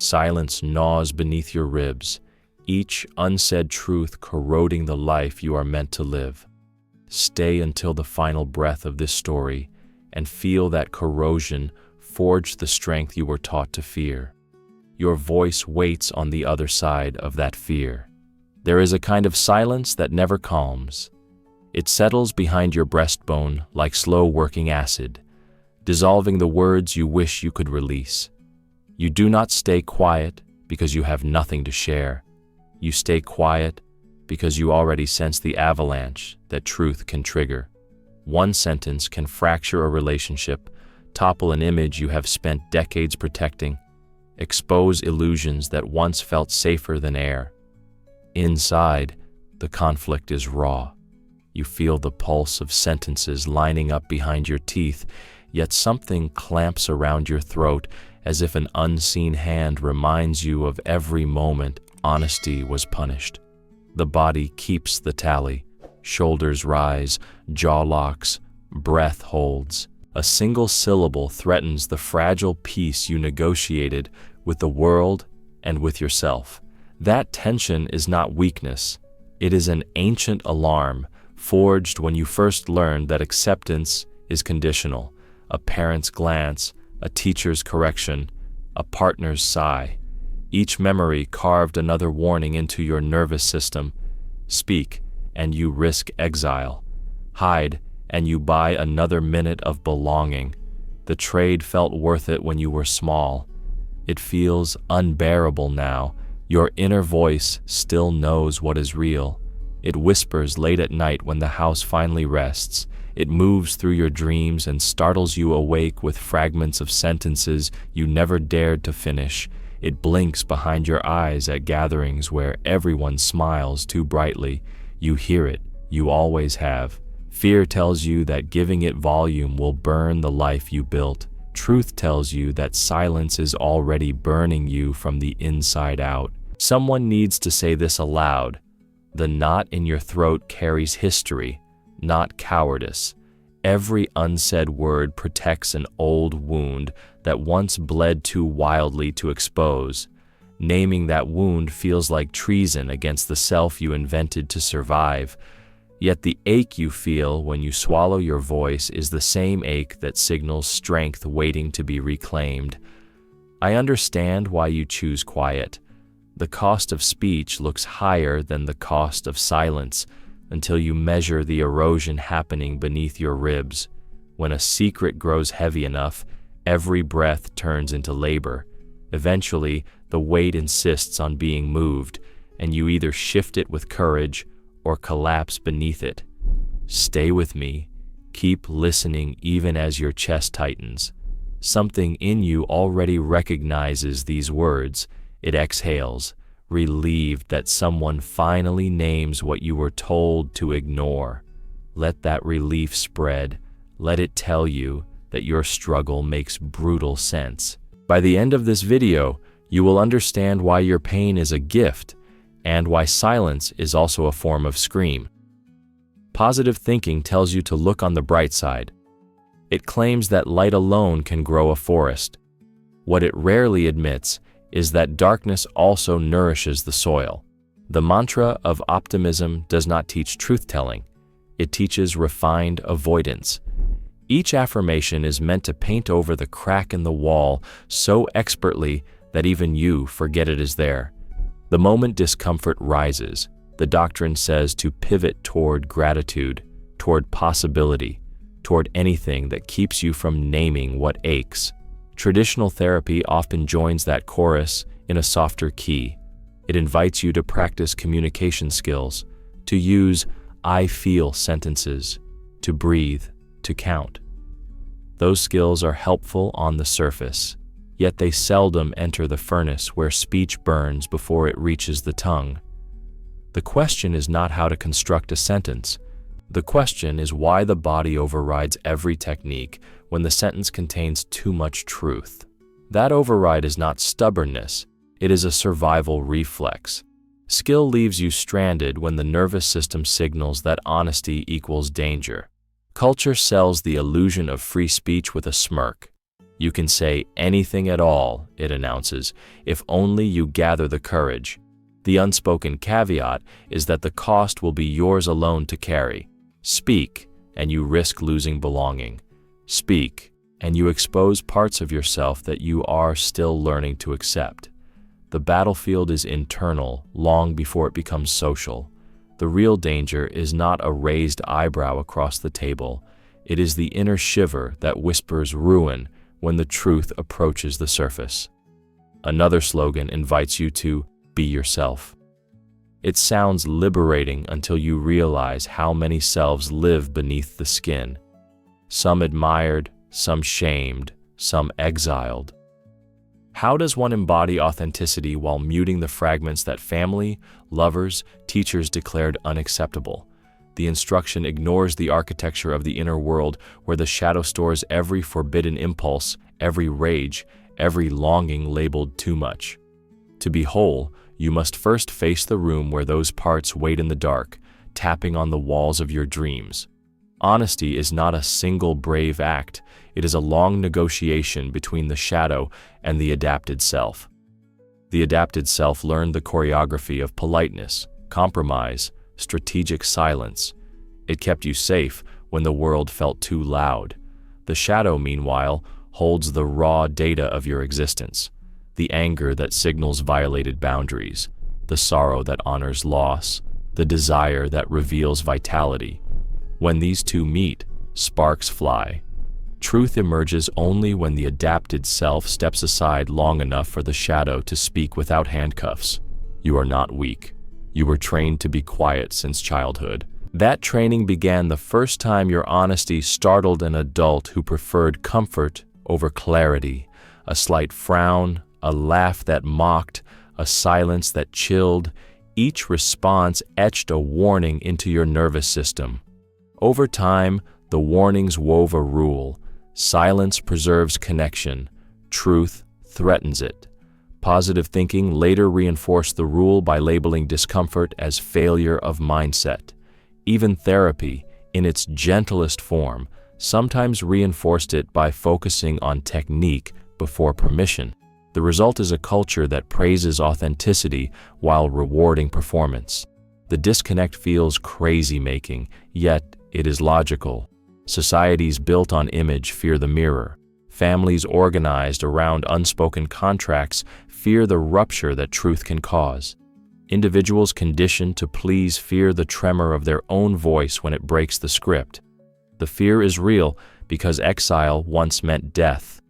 Silence gnaws beneath your ribs, each unsaid truth corroding the life you are meant to live. Stay until the final breath of this story and feel that corrosion forge the strength you were taught to fear. Your voice waits on the other side of that fear. There is a kind of silence that never calms. It settles behind your breastbone like slow-working acid, dissolving the words you wish you could release. You do not stay quiet because you have nothing to share. You stay quiet because you already sense the avalanche that truth can trigger. One sentence can fracture a relationship, topple an image you have spent decades protecting, expose illusions that once felt safer than air. Inside, the conflict is raw. You feel the pulse of sentences lining up behind your teeth, yet something clamps around your throat as if an unseen hand reminds you of every moment honesty was punished. The body keeps the tally. Shoulders rise, jaw locks, breath holds. A single syllable threatens the fragile peace you negotiated with the world and with yourself. That tension is not weakness. It is an ancient alarm, forged when you first learned that acceptance is conditional. A parent's glance, a teacher's correction, a partner's sigh. Each memory carved another warning into your nervous system. Speak, and you risk exile. Hide, and you buy another minute of belonging. The trade felt worth it when you were small. It feels unbearable now. Your inner voice still knows what is real. It whispers late at night when the house finally rests. It moves through your dreams and startles you awake with fragments of sentences you never dared to finish. It blinks behind your eyes at gatherings where everyone smiles too brightly. You hear it, you always have. Fear tells you that giving it volume will burn the life you built. Truth tells you that silence is already burning you from the inside out. Someone needs to say this aloud. The knot in your throat carries history, not cowardice. Every unsaid word protects an old wound that once bled too wildly to expose. Naming that wound feels like treason against the self you invented to survive. Yet the ache you feel when you swallow your voice is the same ache that signals strength waiting to be reclaimed. I understand why you choose quiet. The cost of speech looks higher than the cost of silence until you measure the erosion happening beneath your ribs. When a secret grows heavy enough, every breath turns into labor. Eventually, the weight insists on being moved, and you either shift it with courage or collapse beneath it. Stay with me. Keep listening even as your chest tightens. Something in you already recognizes these words. It exhales, relieved that someone finally names what you were told to ignore. Let that relief spread. Let it tell you that your struggle makes brutal sense. By the end of this video, you will understand why your pain is a gift and why silence is also a form of scream. Positive thinking tells you to look on the bright side. It claims that light alone can grow a forest. What it rarely admits is that darkness also nourishes the soil. The mantra of optimism does not teach truth-telling. It teaches refined avoidance. Each affirmation is meant to paint over the crack in the wall so expertly that even you forget it is there. The moment discomfort rises, the doctrine says to pivot toward gratitude, toward possibility, toward anything that keeps you from naming what aches. Traditional therapy often joins that chorus in a softer key. It invites you to practice communication skills, to use "I feel" sentences, to breathe, to count. Those skills are helpful on the surface, yet they seldom enter the furnace where speech burns before it reaches the tongue. The question is not how to construct a sentence. The question is why the body overrides every technique when the sentence contains too much truth. That override is not stubbornness, it is a survival reflex. Skill leaves you stranded when the nervous system signals that honesty equals danger. Culture sells the illusion of free speech with a smirk. You can say anything at all, it announces, if only you gather the courage. The unspoken caveat is that the cost will be yours alone to carry. Speak, and you risk losing belonging. Speak, and you expose parts of yourself that you are still learning to accept. The battlefield is internal long before it becomes social. The real danger is not a raised eyebrow across the table. It is the inner shiver that whispers ruin when the truth approaches the surface. Another slogan invites you to be yourself. It sounds liberating until you realize how many selves live beneath the skin. Some admired, some shamed, some exiled. How does one embody authenticity while muting the fragments that family, lovers, teachers declared unacceptable? The instruction ignores the architecture of the inner world where the shadow stores every forbidden impulse, every rage, every longing labeled too much. To be whole, you must first face the room where those parts wait in the dark, tapping on the walls of your dreams. Honesty is not a single brave act. It is a long negotiation between the shadow and the adapted self. The adapted self learned the choreography of politeness, compromise, strategic silence. It kept you safe when the world felt too loud. The shadow, meanwhile, holds the raw data of your existence, the anger that signals violated boundaries, the sorrow that honors loss, the desire that reveals vitality. When these two meet, sparks fly. Truth emerges only when the adapted self steps aside long enough for the shadow to speak without handcuffs. You are not weak. You were trained to be quiet since childhood. That training began the first time your honesty startled an adult who preferred comfort over clarity, a slight frown, a laugh that mocked, a silence that chilled. Each response etched a warning into your nervous system. Over time, the warnings wove a rule. Silence preserves connection. Truth threatens it. Positive thinking later reinforced the rule by labeling discomfort as failure of mindset. Even therapy, in its gentlest form, sometimes reinforced it by focusing on technique before permission. The result is a culture that praises authenticity while rewarding performance. The disconnect feels crazy-making, yet it is logical. Societies built on image fear the mirror. Families organized around unspoken contracts fear the rupture that truth can cause. Individuals conditioned to please fear the tremor of their own voice when it breaks the script. The fear is real because exile once meant death.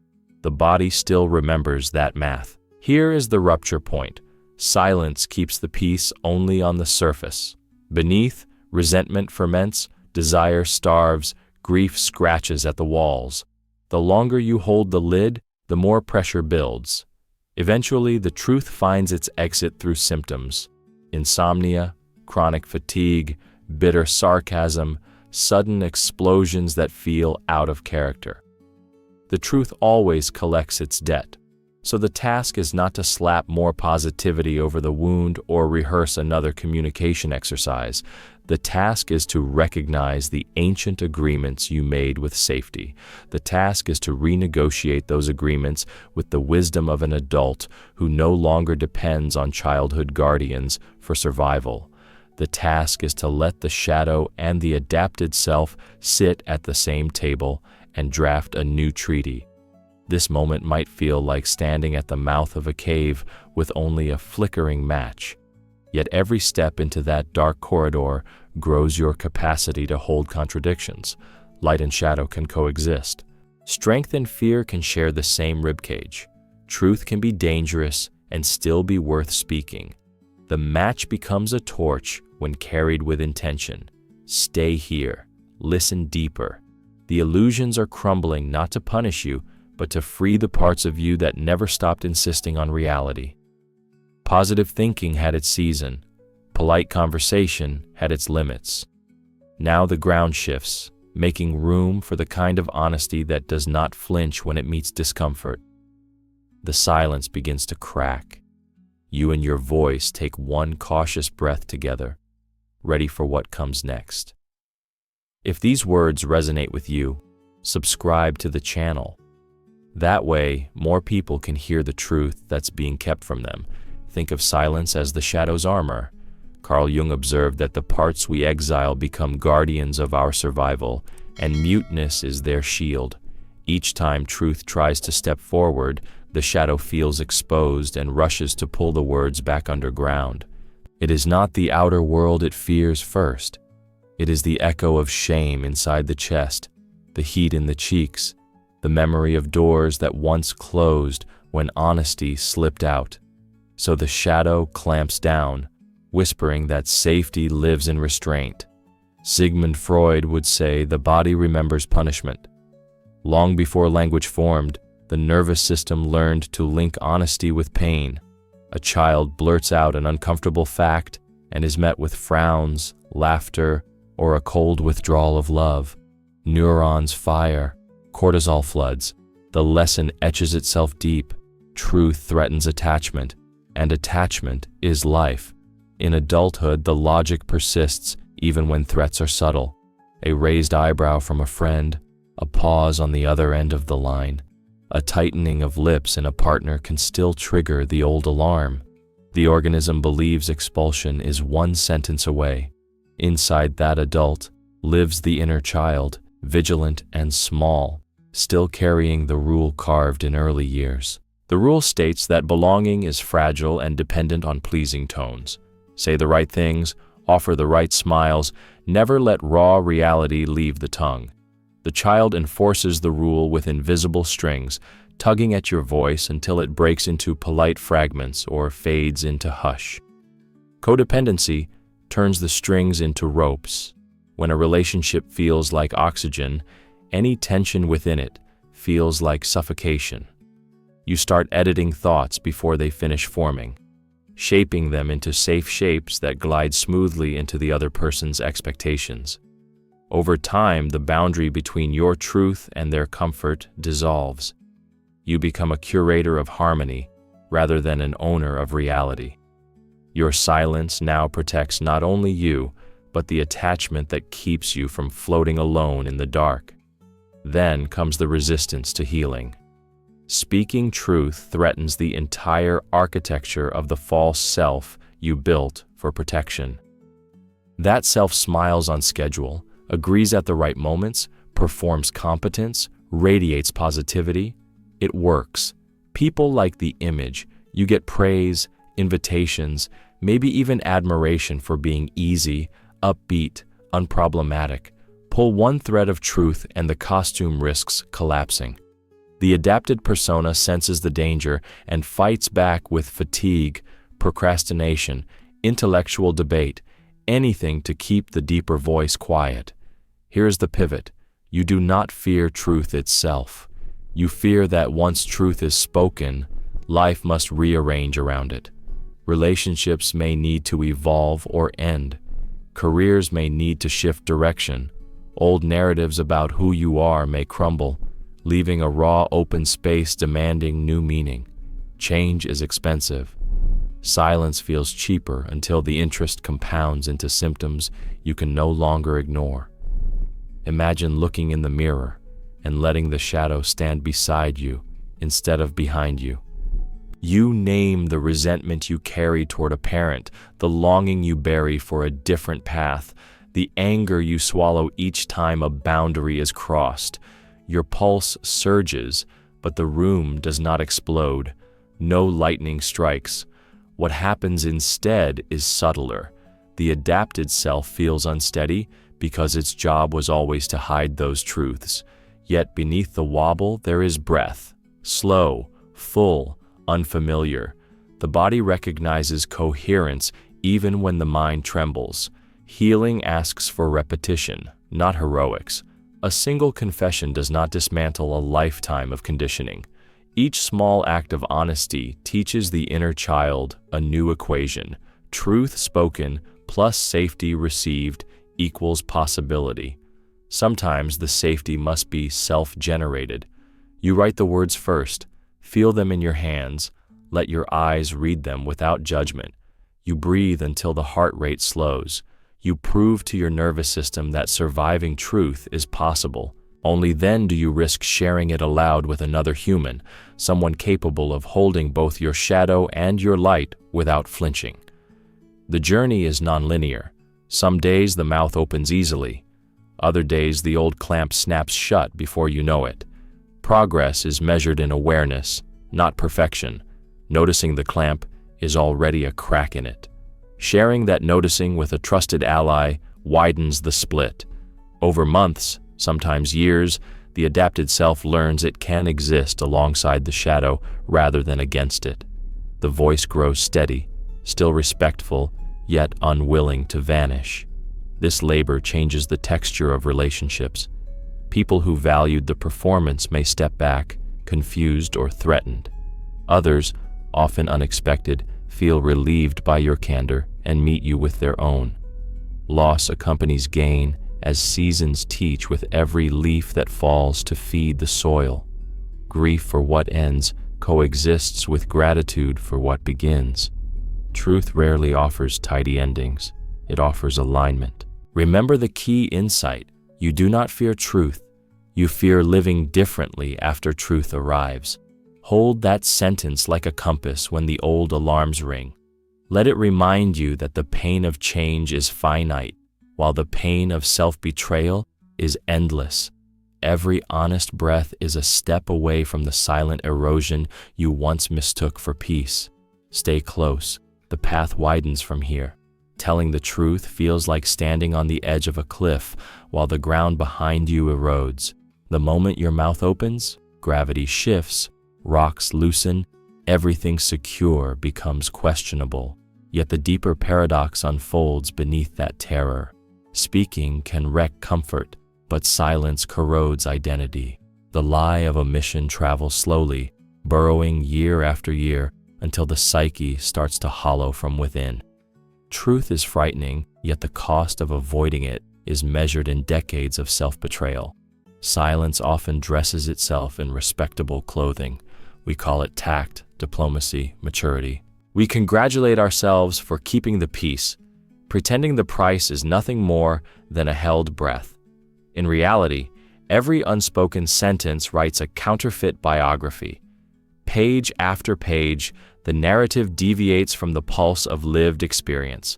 The body still remembers that math. Here is the rupture point. Silence keeps the peace only on the surface. Beneath, resentment ferments, desire starves, grief scratches at the walls. The longer you hold the lid, the more pressure builds. Eventually, the truth finds its exit through symptoms: insomnia, chronic fatigue, bitter sarcasm, sudden explosions that feel out of character. The truth always collects its debt. So the task is not to slap more positivity over the wound or rehearse another communication exercise. The task is to recognize the ancient agreements you made with safety. The task is to renegotiate those agreements with the wisdom of an adult who no longer depends on childhood guardians for survival. The task is to let the shadow and the adapted self sit at the same table and draft a new treaty. This moment might feel like standing at the mouth of a cave with only a flickering match. Yet every step into that dark corridor grows your capacity to hold contradictions. Light and shadow can coexist. Strength and fear can share the same ribcage. Truth can be dangerous and still be worth speaking. The match becomes a torch when carried with intention. Stay here. Listen deeper. The illusions are crumbling not to punish you, but to free the parts of you that never stopped insisting on reality. Positive thinking had its season. Polite conversation had its limits. Now the ground shifts, making room for the kind of honesty that does not flinch when it meets discomfort. The silence begins to crack. You and your voice take one cautious breath together, ready for what comes next. If these words resonate with you, subscribe to the channel. That way, more people can hear the truth that's being kept from them. Think of silence as the shadow's armor. Carl Jung observed that the parts we exile become guardians of our survival, and muteness is their shield. Each time truth tries to step forward, the shadow feels exposed and rushes to pull the words back underground. It is not the outer world it fears first. It is the echo of shame inside the chest, the heat in the cheeks, the memory of doors that once closed when honesty slipped out. So the shadow clamps down, whispering that safety lives in restraint. Sigmund Freud would say the body remembers punishment. Long before language formed, the nervous system learned to link honesty with pain. A child blurts out an uncomfortable fact and is met with frowns, laughter, or a cold withdrawal of love. Neurons fire, cortisol floods. The lesson etches itself deep. Truth threatens attachment, and attachment is life. In adulthood, the logic persists even when threats are subtle. A raised eyebrow from a friend, a pause on the other end of the line, a tightening of lips in a partner can still trigger the old alarm. The organism believes expulsion is one sentence away. Inside that adult lives the inner child, vigilant and small, still carrying the rule carved in early years. The rule states that belonging is fragile and dependent on pleasing tones. Say the right things, offer the right smiles, never let raw reality leave the tongue. The child enforces the rule with invisible strings, tugging at your voice until it breaks into polite fragments or fades into hush. Codependency turns the strings into ropes. When a relationship feels like oxygen, any tension within it feels like suffocation. You start editing thoughts before they finish forming, shaping them into safe shapes that glide smoothly into the other person's expectations. Over time, the boundary between your truth and their comfort dissolves. You become a curator of harmony rather than an owner of reality. Your silence now protects not only you, but the attachment that keeps you from floating alone in the dark. Then comes the resistance to healing. Speaking truth threatens the entire architecture of the false self you built for protection. That self smiles on schedule, agrees at the right moments, performs competence, radiates positivity. It works. People like the image. You get praise, invitations, maybe even admiration for being easy, upbeat, unproblematic. Pull one thread of truth and the costume risks collapsing. The adapted persona senses the danger and fights back with fatigue, procrastination, intellectual debate, anything to keep the deeper voice quiet. Here's the pivot. You do not fear truth itself. You fear that once truth is spoken, life must rearrange around it. Relationships may need to evolve or end. Careers may need to shift direction. Old narratives about who you are may crumble, leaving a raw, open space demanding new meaning. Change is expensive. Silence feels cheaper until the interest compounds into symptoms you can no longer ignore. Imagine looking in the mirror and letting the shadow stand beside you instead of behind you. You name the resentment you carry toward a parent, the longing you bury for a different path, the anger you swallow each time a boundary is crossed. Your pulse surges, but the room does not explode. No lightning strikes. What happens instead is subtler. The adapted self feels unsteady because its job was always to hide those truths. Yet beneath the wobble there is breath, slow, full, unfamiliar. The body recognizes coherence even when the mind trembles. Healing asks for repetition, not heroics. A single confession does not dismantle a lifetime of conditioning. Each small act of honesty teaches the inner child a new equation. Truth spoken plus safety received equals possibility. Sometimes the safety must be self-generated. You write the words first, feel them in your hands, let your eyes read them without judgment. You breathe until the heart rate slows. You prove to your nervous system that surviving truth is possible, Only then do you risk sharing it aloud with another human, someone capable of holding both your shadow and your light without flinching. The journey is nonlinear. Some days the mouth opens easily. Other days the old clamp snaps shut before you know it. Progress is measured in awareness, not perfection. Noticing the clamp is already a crack in it. Sharing that noticing with a trusted ally widens the split. Over months, sometimes years, the adapted self learns it can exist alongside the shadow rather than against it. The voice grows steady, still respectful, yet unwilling to vanish. This labor changes the texture of relationships. People who valued the performance may step back, confused or threatened. Others, often unexpected, feel relieved by your candor and meet you with their own. Loss accompanies gain, as seasons teach with every leaf that falls to feed the soil. Grief for what ends coexists with gratitude for what begins. Truth rarely offers tidy endings. It offers alignment. Remember the key insight. You do not fear truth. You fear living differently after truth arrives. Hold that sentence like a compass when the old alarms ring. Let it remind you that the pain of change is finite, while the pain of self-betrayal is endless. Every honest breath is a step away from the silent erosion you once mistook for peace. Stay close. The path widens from here. Telling the truth feels like standing on the edge of a cliff while the ground behind you erodes. The moment your mouth opens, gravity shifts, rocks loosen, everything secure becomes questionable. Yet the deeper paradox unfolds beneath that terror. Speaking can wreck comfort, but silence corrodes identity. The lie of omission travels slowly, burrowing year after year until the psyche starts to hollow from within. Truth is frightening, yet the cost of avoiding it is measured in decades of self-betrayal. Silence often dresses itself in respectable clothing. We call it tact, diplomacy, maturity. We congratulate ourselves for keeping the peace, pretending the price is nothing more than a held breath. In reality, every unspoken sentence writes a counterfeit biography. Page after page, the narrative deviates from the pulse of lived experience.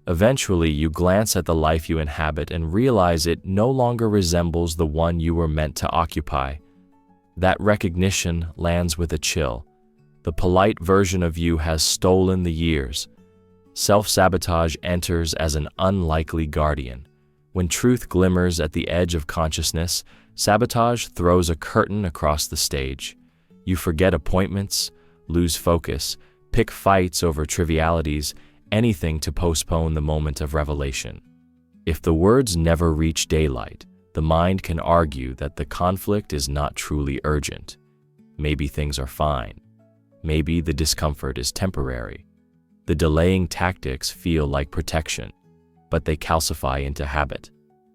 Eventually, you glance at the life you inhabit and realize it no longer resembles the one you were meant to occupy. That recognition lands with a chill. The polite version of you has stolen the years. Self-sabotage enters as an unlikely guardian. When truth glimmers at the edge of consciousness, sabotage throws a curtain across the stage. You forget appointments, lose focus, pick fights over trivialities, anything to postpone the moment of revelation. If the words never reach daylight, the mind can argue that the conflict is not truly urgent. Maybe things are fine. Maybe the discomfort is temporary. The delaying tactics feel like protection, but they calcify into habit.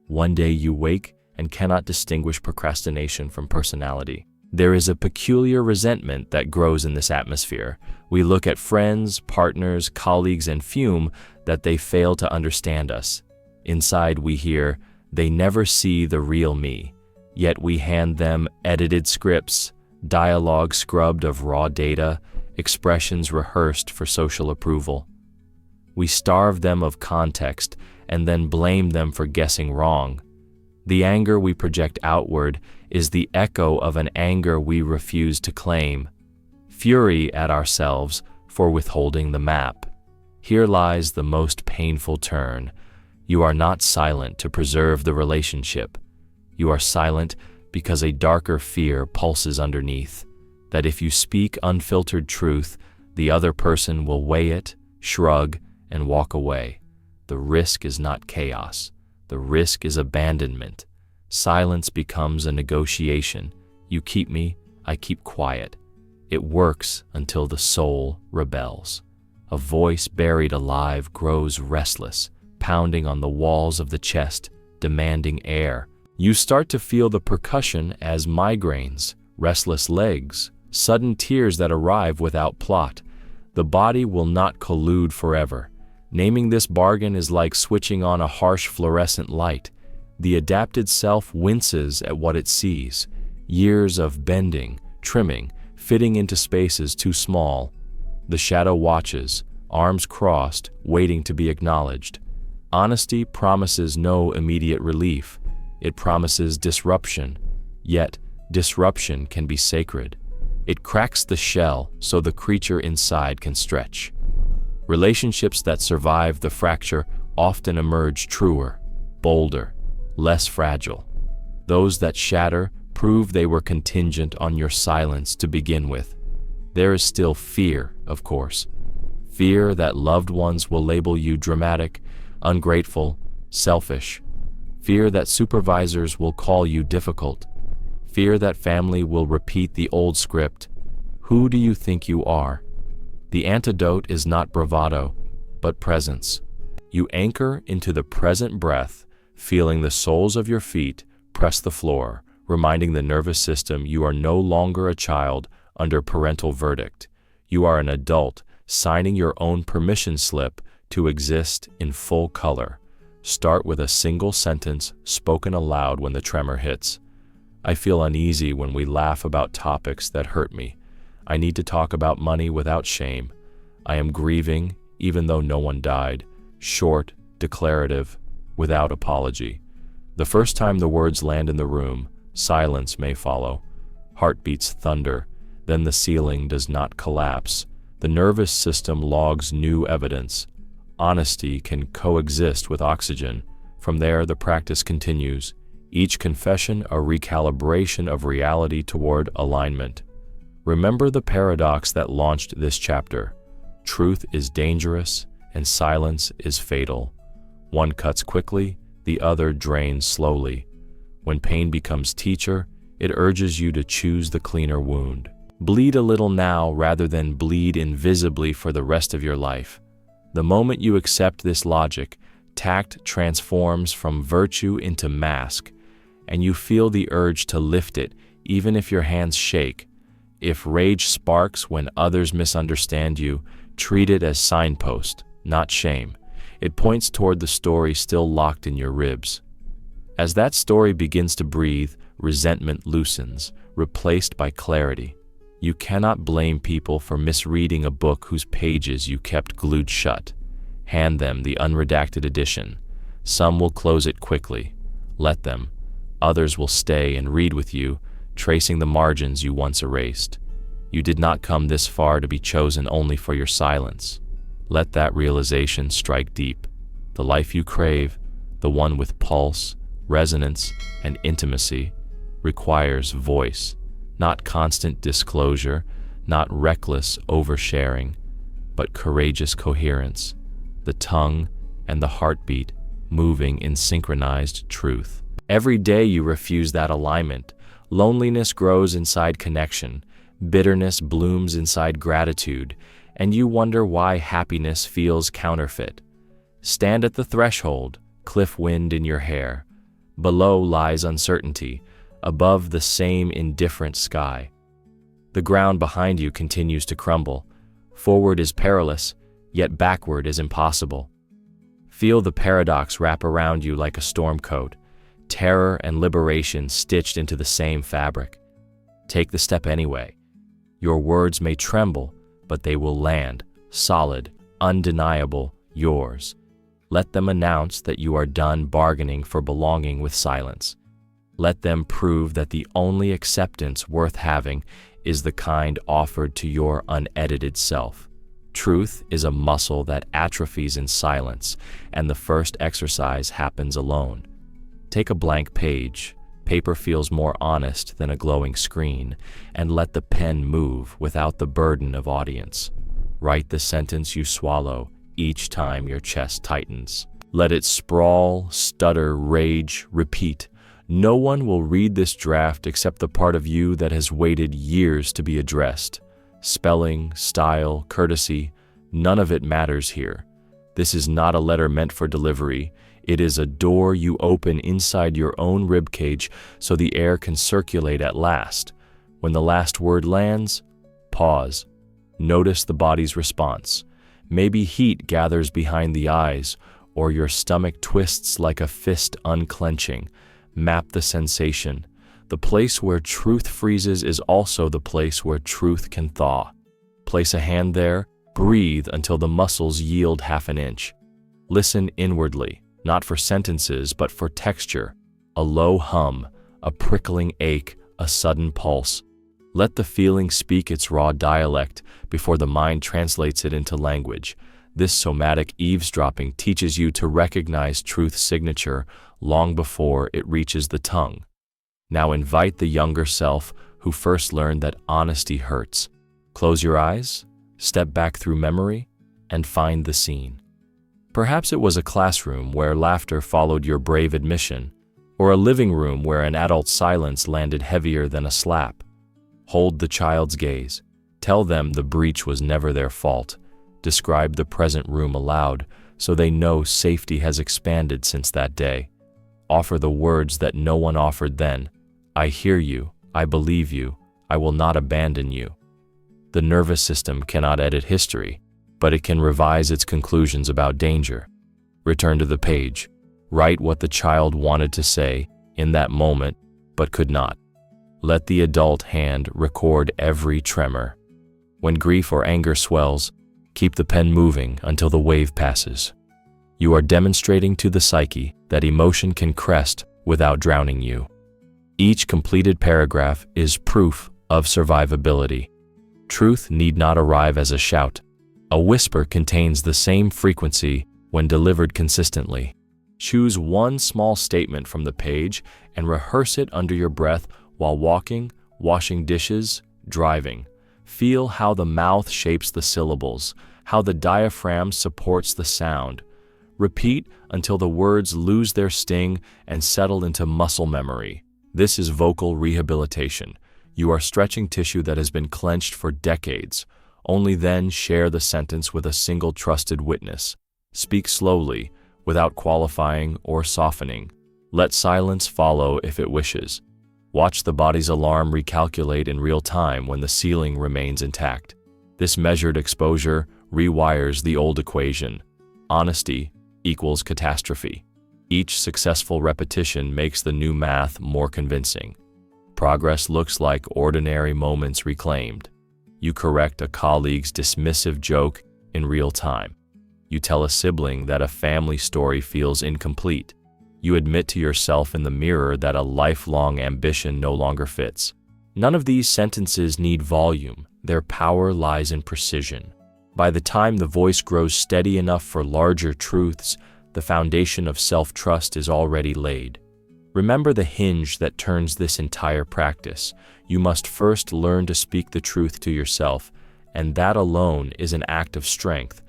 One day you wake and cannot distinguish procrastination from personality. There is a peculiar resentment that grows in this atmosphere. We look at friends, partners, colleagues, and fume that they fail to understand us. Inside we hear, they never see the real me. Yet we hand them edited scripts, dialogue scrubbed of raw data, expressions rehearsed for social approval. We starve them of context and then blame them for guessing wrong. The anger we project outward is the echo of an anger we refuse to claim. Fury at ourselves for withholding the map. Here lies the most painful turn. You are not silent to preserve the relationship. You are silent because a darker fear pulses underneath, that if you speak unfiltered truth, the other person will weigh it, shrug, and walk away. The risk is not chaos. The risk is abandonment. Silence becomes a negotiation. You keep me, I keep quiet. It works until the soul rebels. A voice buried alive grows restless, pounding on the walls of the chest, demanding air. You start to feel the percussion as migraines, restless legs, sudden tears that arrive without plot. The body will not collude forever. Naming this bargain is like switching on a harsh fluorescent light. The adapted self winces at what it sees. Years of bending, trimming, fitting into spaces too small. The shadow watches, arms crossed, waiting to be acknowledged. Honesty promises no immediate relief. It promises disruption. Yet, disruption can be sacred. It cracks the shell so the creature inside can stretch. Relationships that survive the fracture often emerge truer, bolder, less fragile. Those that shatter prove they were contingent on your silence to begin with. There is still fear, of course. Fear that loved ones will label you dramatic, ungrateful, selfish. Fear that supervisors will call you difficult. Fear that family will repeat the old script. Who do you think you are? The antidote is not bravado, but presence. You anchor into the present breath, feeling the soles of your feet press the floor, reminding the nervous system you are no longer a child under parental verdict. You are an adult, signing your own permission slip to exist in full color. Start with a single sentence spoken aloud when the tremor hits. I feel uneasy when we laugh about topics that hurt me. I need to talk about money without shame. I am grieving, even though no one died. Short, declarative, without apology. The first time the words land in the room, silence may follow. Heartbeats thunder, then the ceiling does not collapse. The nervous system logs new evidence. Honesty can coexist with oxygen. From there, the practice continues. Each confession a recalibration of reality toward alignment. Remember the paradox that launched this chapter. Truth is dangerous and silence is fatal. One cuts quickly, the other drains slowly. When pain becomes teacher, it urges you to choose the cleaner wound. Bleed a little now rather than bleed invisibly for the rest of your life. The moment you accept this logic, tact transforms from virtue into mask, and you feel the urge to lift it even if your hands shake. If rage sparks when others misunderstand you, treat it as signpost, not shame. It points toward the story still locked in your ribs. As that story begins to breathe, resentment loosens, replaced by clarity. You cannot blame people for misreading a book whose pages you kept glued shut. Hand them the unredacted edition. Some will close it quickly. Let them. Others will stay and read with you, tracing the margins you once erased. You did not come this far to be chosen only for your silence. Let that realization strike deep. The life you crave, the one with pulse, resonance, and intimacy, requires voice, not constant disclosure, not reckless oversharing, but courageous coherence, the tongue and the heartbeat moving in synchronized truth. Every day you refuse that alignment, loneliness grows inside connection, bitterness blooms inside gratitude, and you wonder why happiness feels counterfeit. Stand at the threshold, cliff wind in your hair. Below lies uncertainty, above the same indifferent sky. The ground behind you continues to crumble. Forward is perilous, yet backward is impossible. Feel the paradox wrap around you like a storm coat, terror and liberation stitched into the same fabric. Take the step anyway. Your words may tremble, but they will land, solid, undeniable, yours. Let them announce that you are done bargaining for belonging with silence. Let them prove that the only acceptance worth having is the kind offered to your unedited self. Truth is a muscle that atrophies in silence, and the first exercise happens alone. Take a blank page. Paper feels more honest than a glowing screen, and let the pen move without the burden of audience. Write the sentence you swallow each time your chest tightens. Let it sprawl, stutter, rage, repeat. No one will read this draft except the part of you that has waited years to be addressed. Spelling, style, courtesy, none of it matters here. This is not a letter meant for delivery. It is a door you open inside your own ribcage so the air can circulate at last. When the last word lands, pause. Notice the body's response. Maybe heat gathers behind the eyes, or your stomach twists like a fist unclenching. Map the sensation. The place where truth freezes is also the place where truth can thaw. Place a hand there, breathe until the muscles yield half an inch. Listen inwardly, not for sentences, but for texture. A low hum, a prickling ache, a sudden pulse. Let the feeling speak its raw dialect before the mind translates it into language. This somatic eavesdropping teaches you to recognize truth's signature long before it reaches the tongue. Now invite the younger self who first learned that honesty hurts. Close your eyes, step back through memory, and find the scene. Perhaps it was a classroom where laughter followed your brave admission, or a living room where an adult's silence landed heavier than a slap. Hold the child's gaze. Tell them the breach was never their fault. Describe the present room aloud so they know safety has expanded since that day. Offer the words that no one offered then. I hear you, I believe you, I will not abandon you. The nervous system cannot edit history, but it can revise its conclusions about danger. Return to the page. Write what the child wanted to say in that moment, but could not. Let the adult hand record every tremor. When grief or anger swells, keep the pen moving until the wave passes. You are demonstrating to the psyche that emotion can crest without drowning you. Each completed paragraph is proof of survivability. Truth need not arrive as a shout. A whisper contains the same frequency when delivered consistently. Choose one small statement from the page and rehearse it under your breath while walking, washing dishes, driving. Feel how the mouth shapes the syllables, how the diaphragm supports the sound. Repeat until the words lose their sting and settle into muscle memory. This is vocal rehabilitation. You are stretching tissue that has been clenched for decades. Only then share the sentence with a single trusted witness. Speak slowly, without qualifying or softening. Let silence follow if it wishes. Watch the body's alarm recalculate in real time when the ceiling remains intact. This measured exposure rewires the old equation. Honesty equals catastrophe. Each successful repetition makes the new math more convincing. Progress looks like ordinary moments reclaimed. You correct a colleague's dismissive joke in real time. You tell a sibling that a family story feels incomplete. You admit to yourself in the mirror that a lifelong ambition no longer fits. None of these sentences need volume. Their power lies in precision. By the time the voice grows steady enough for larger truths, the foundation of self-trust is already laid. Remember the hinge that turns this entire practice. You must first learn to speak the truth to yourself, and that alone is an act of strength.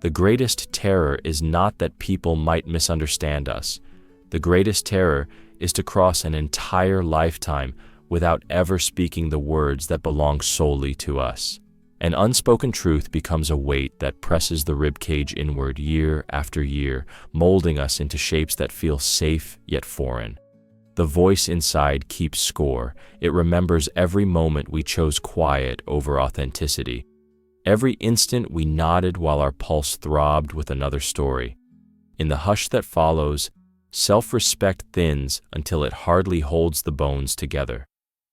The greatest terror is not that people might misunderstand us. The greatest terror is to cross an entire lifetime without ever speaking the words that belong solely to us. An unspoken truth becomes a weight that presses the ribcage inward year after year, molding us into shapes that feel safe yet foreign. The voice inside keeps score. It remembers every moment we chose quiet over authenticity. Every instant we nodded while our pulse throbbed with another story. In the hush that follows, self-respect thins until it hardly holds the bones together.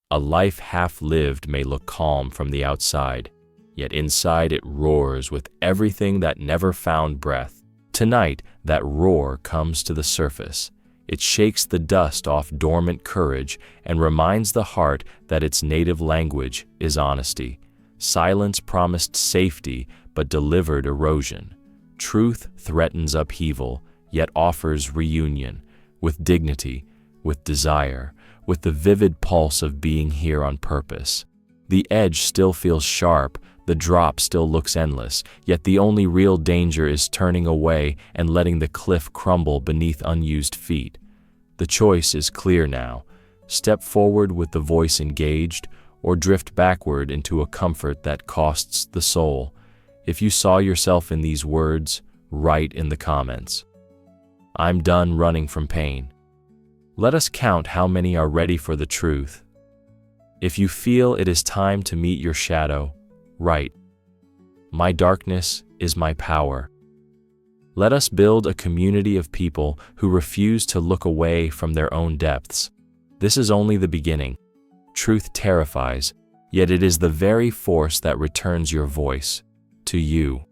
A life half-lived may look calm from the outside, yet inside it roars with everything that never found breath. Tonight, that roar comes to the surface. It shakes the dust off dormant courage and reminds the heart that its native language is honesty. Silence promised safety, but delivered erosion. Truth threatens upheaval, yet offers reunion, with dignity, with desire, with the vivid pulse of being here on purpose. The edge still feels sharp, the drop still looks endless, yet the only real danger is turning away and letting the cliff crumble beneath unused feet. The choice is clear now. Step forward with the voice engaged, or drift backward into a comfort that costs the soul. If you saw yourself in these words, write in the comments. I'm done running from pain. Let us count how many are ready for the truth. If you feel it is time to meet your shadow, write, my darkness is my power. Let us build a community of people who refuse to look away from their own depths. This is only the beginning. Truth terrifies, yet it is the very force that returns your voice to you.